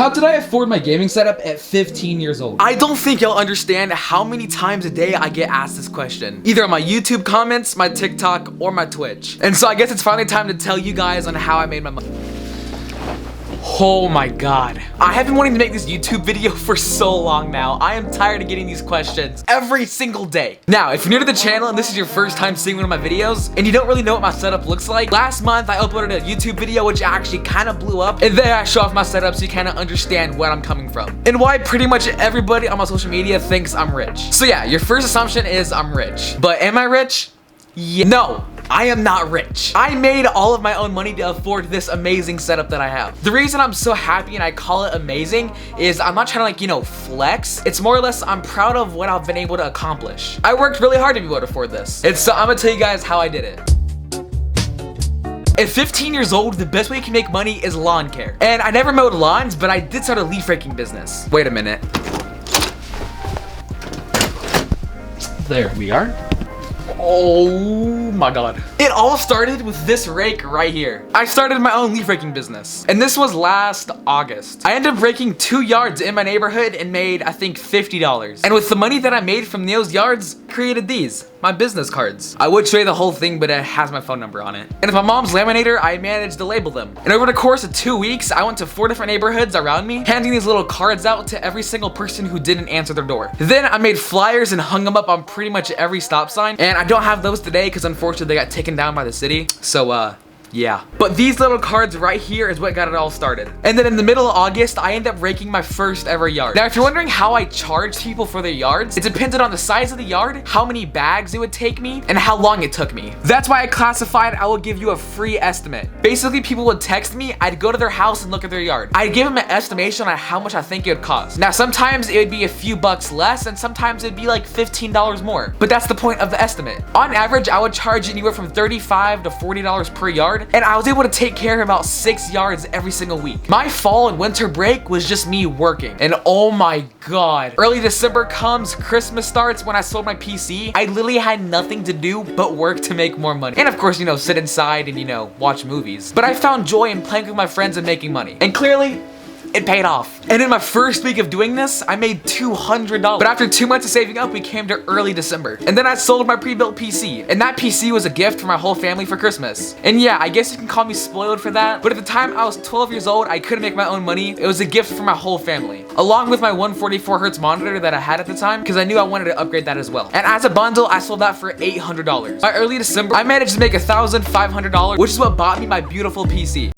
How did I afford my gaming setup at 15 years old? I don't think y'all understand how many times a day I get asked this question. Either on my YouTube comments, my TikTok, or my Twitch. And so I guess it's finally time to tell you guys on how I made my money. Oh my god. I have been wanting to make this YouTube video for so long now. I am tired of getting these questions every single day. Now, if you're new to the channel and this is your first time seeing one of my videos, and you don't really know what my setup looks like, last month I uploaded a YouTube video which actually kind of blew up, and there I show off my setup so you kind of understand where I'm coming from, and why pretty much everybody on my social media thinks I'm rich. So yeah, your first assumption is I'm rich. But am I rich? Yeah. No. I am not rich. I made all of my own money to afford this amazing setup that I have. The reason I'm so happy and I call it amazing is I'm not trying to, like, you know, flex. It's more or less I'm proud of what I've been able to accomplish. I worked really hard to be able to afford this. And so I'm gonna tell you guys how I did it. At 15 years old, the best way you can make money is lawn care. And I never mowed lawns, but I did start a leaf raking business. Wait a minute. There we are. Oh my god. It all started with this rake right here. I started my own leaf raking business, and this was last August. I ended up raking 2 yards in my neighborhood and made, I think, $50. And with the money that I made from those yards, created these, my business cards. I would show you the whole thing, but it has my phone number on it. And with my mom's laminator, I managed to label them. And over the course of 2 weeks, I went to 4 different neighborhoods around me, handing these little cards out to every single person who didn't answer their door. Then I made flyers and hung them up on pretty much every stop sign, and I don't have those today because unfortunately they got taken down by the city. So yeah. But these little cards right here is what got it all started. And then in the middle of August, I ended up raking my first ever yard. Now, if you're wondering how I charged people for their yards, it depended on the size of the yard, how many bags it would take me, and how long it took me. That's why I classified I will give you a free estimate. Basically, people would text me, I'd go to their house and look at their yard. I'd give them an estimation on how much I think it would cost. Now, sometimes it would be a few bucks less, and sometimes it'd be like $15 more. But that's the point of the estimate. On average, I would charge anywhere from $35 to $40 per yard, and I was able to take care of about 6 yards every single week. My fall and winter break was just me working, and oh my god. Early December comes, Christmas starts. When I sold my PC, I literally had nothing to do but work to make more money. And of course, you know, sit inside and, you know, watch movies. But I found joy in playing with my friends and making money. And clearly, it paid off. And in my first week of doing this, I made $200. But after 2 months of saving up, we came to early December. And then I sold my pre-built PC. And that PC was a gift for my whole family for Christmas. And yeah, I guess you can call me spoiled for that. But at the time I was 12 years old, I couldn't make my own money. It was a gift for my whole family. Along with my 144 hertz monitor that I had at the time, because I knew I wanted to upgrade that as well. And as a bundle, I sold that for $800. By early December, I managed to make $1,500, which is what bought me my beautiful PC.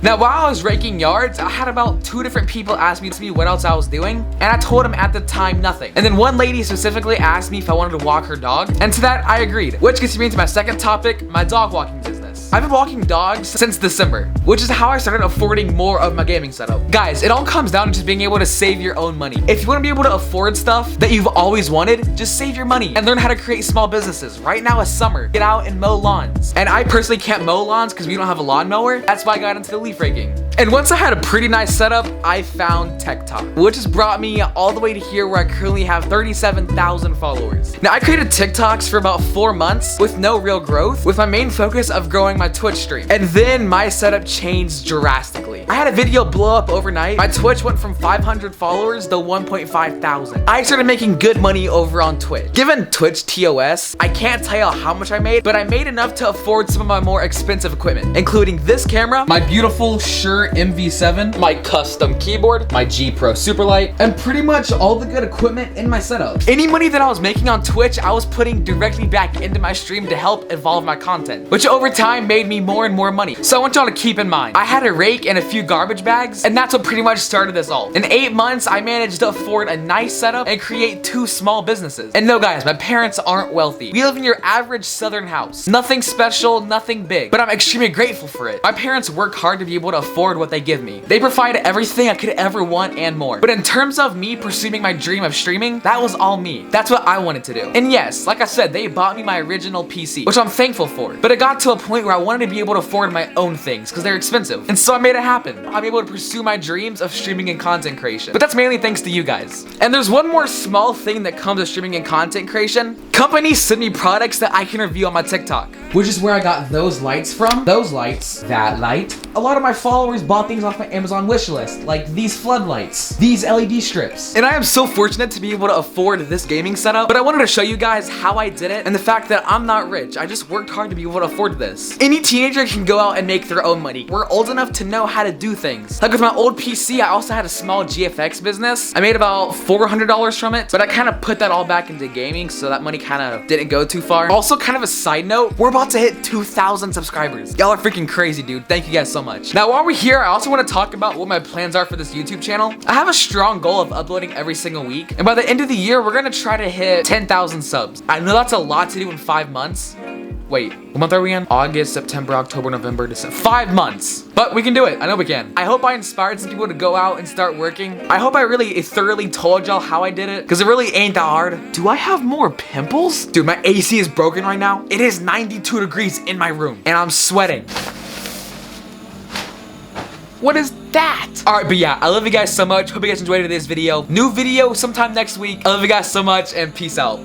Now, while I was raking yards, I had about 2 different people ask me what else I was doing, and I told them at the time nothing. And then one lady specifically asked me if I wanted to walk her dog, and to that I agreed, which gets me into my second topic, my dog walking business. I've been walking dogs since December, which is how I started affording more of my gaming setup. Guys, it all comes down to just being able to save your own money. If you want to be able to afford stuff that you've always wanted, just save your money and learn how to create small businesses. Right now is summer. Get out and mow lawns. And I personally can't mow lawns because we don't have a lawnmower. That's why I got into the leaf raking. And once I had a pretty nice setup, I found TikTok, which has brought me all the way to here where I currently have 37,000 followers. Now, I created TikToks for about 4 months with no real growth, with my main focus of growing my Twitch stream. And then my setup changed drastically. I had a video blow up overnight. My Twitch went from 500 followers to 1.5 thousand. I started making good money over on Twitch. Given Twitch TOS, I can't tell you how much I made, but I made enough to afford some of my more expensive equipment, including this camera, my beautiful Shure MV7, my custom keyboard, my G Pro Superlight, and pretty much all the good equipment in my setup. Any money that I was making on Twitch, I was putting directly back into my stream to help evolve my content, which over time made me more and more money. So I want y'all to keep in mind, I had a rake and a few garbage bags, and that's what pretty much started this all. In 8 months, I managed to afford a nice setup and create 2 small businesses. And no guys, my parents aren't wealthy. We live in your average southern house. Nothing special, nothing big, but I'm extremely grateful for it. My parents work hard to be able to afford what they give me. They provide everything I could ever want and more. But in terms of me pursuing my dream of streaming, that was all me. That's what I wanted to do. And yes, like I said, they bought me my original PC, which I'm thankful for. But it got to a point where I wanted to be able to afford my own things because they're expensive. And so I made it happen. happen. I'm able to pursue my dreams of streaming and content creation. But that's mainly thanks to you guys. And there's one more small thing that comes with streaming and content creation. Companies send me products that I can review on my TikTok. Which is where I got those lights from. Those lights, that light. A lot of my followers bought things off my Amazon wish list, like these floodlights, these LED strips. And I am so fortunate to be able to afford this gaming setup, but I wanted to show you guys how I did it and the fact that I'm not rich. I just worked hard to be able to afford this. Any teenager can go out and make their own money. We're old enough to know how to do things. Like with my old PC, I also had a small GFX business. I made about $400 from it, but I kind of put that all back into gaming, so that money kind of didn't go too far. Also, kind of a side note, we're about to hit 2,000 subscribers. Y'all are freaking crazy, dude. Thank you guys so much. Now, while we're here, I also want to talk about what my plans are for this YouTube channel. I have a strong goal of uploading every single week, and by the end of the year, we're gonna try to hit 10,000 subs. I know that's a lot to do in 5 months. Wait, what month are we in? August, September, October, November, December. 5 months. But we can do it. I know we can. I hope I inspired some people to go out and start working. I hope I really thoroughly told y'all how I did it, because it really ain't that hard. Do I have more pimples? Dude, my AC is broken right now. It is 92 degrees in my room, and I'm sweating. What is that? All right, but yeah, I love you guys so much. Hope you guys enjoyed today's video. New video sometime next week. I love you guys so much, and peace out.